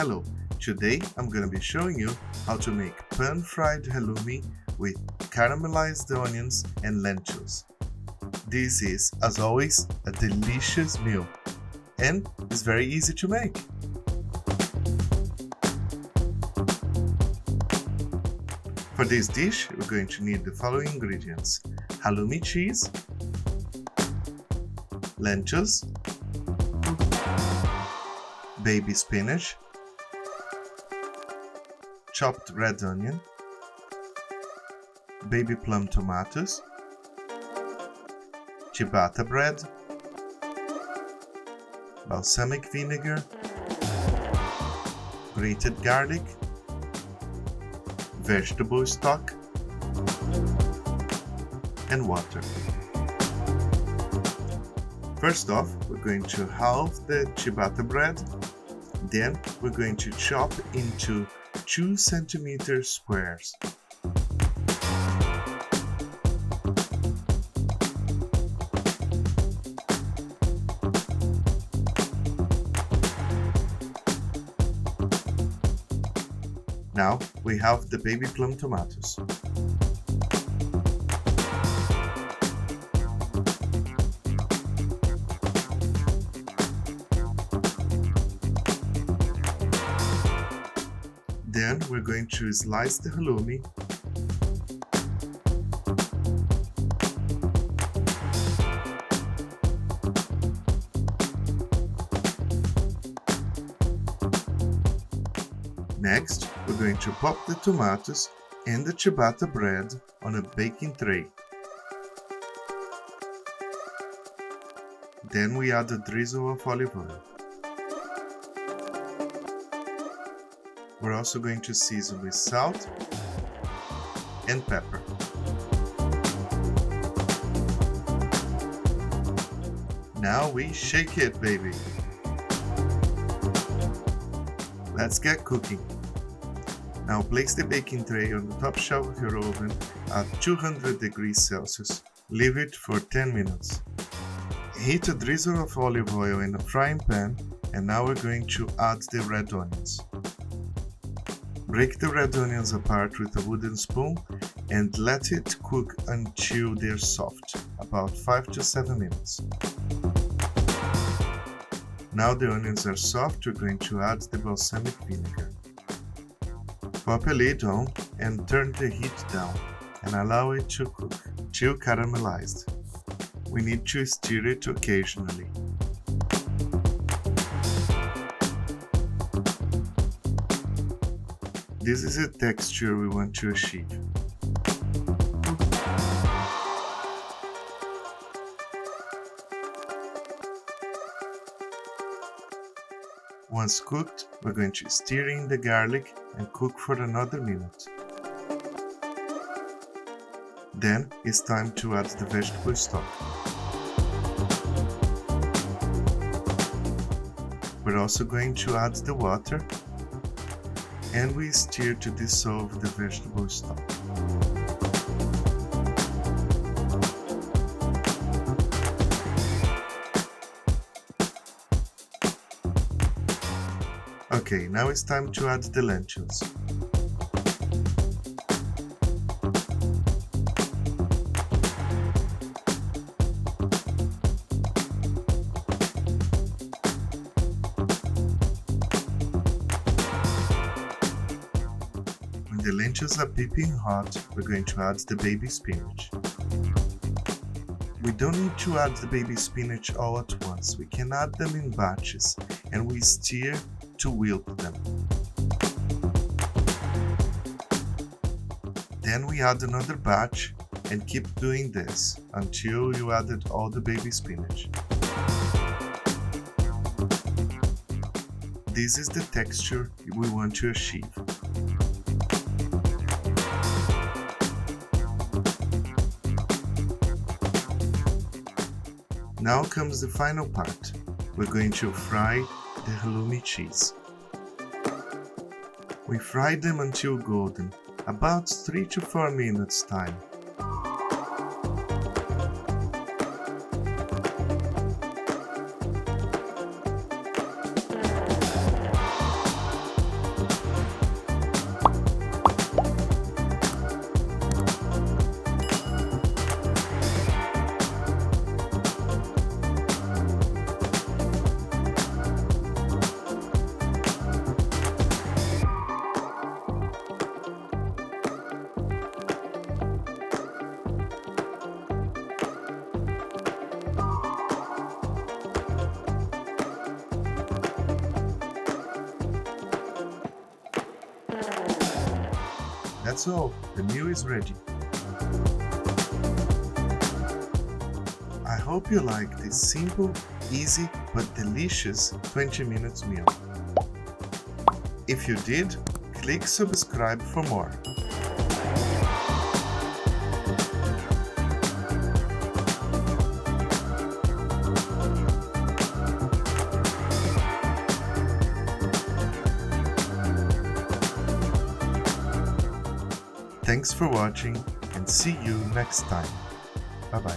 Hello, today I'm gonna be showing you how to make pan-fried halloumi with caramelized onions and lentils. This is, as always, a delicious meal and it's very easy to make. For this dish, we're going to need the following ingredients: halloumi cheese, lentils, baby spinach, chopped red onion, baby plum tomatoes, ciabatta bread, balsamic vinegar, grated garlic, vegetable stock, and water. First off, we're going to halve the ciabatta bread. Then we're going to chop into 2 centimeter squares. Now we have the baby plum tomatoes. Then we're going to slice the halloumi. Next, we're going to pop the tomatoes and the ciabatta bread on a baking tray. Then we add a drizzle of olive oil. We're also going to season with salt and pepper. Now we shake it, baby! Let's get cooking. Now place the baking tray on the top shelf of your oven at 200 degrees Celsius. Leave it for 10 minutes. Heat a drizzle of olive oil in a frying pan, and now we're going to add the red onions. Break the red onions apart with a wooden spoon and let it cook until they're soft, about 5 to 7 minutes. Now the onions are soft, we're going to add the balsamic vinegar. Pop a lid on and turn the heat down and allow it to cook till caramelized. We need to stir it occasionally. This is the texture we want to achieve. Once cooked, we're going to stir in the garlic and cook for another minute. Then it's time to add the vegetable stock. We're also going to add the water and we stir to dissolve the vegetable stock. Okay, now it's time to add the lentils. When the lentils are piping hot, we're going to add the baby spinach. We don't need to add the baby spinach all at once. We can add them in batches and we stir to wilt them. Then we add another batch and keep doing this until you added all the baby spinach. This is the texture we want to achieve. Now comes the final part. We're going to fry the halloumi cheese. We fry them until golden, about 3 to 4 minutes time. That's all, the meal is ready. I hope you like this simple, easy but delicious 20 minutes meal. If you did, click subscribe for more. Thanks for watching and see you next time. Bye bye.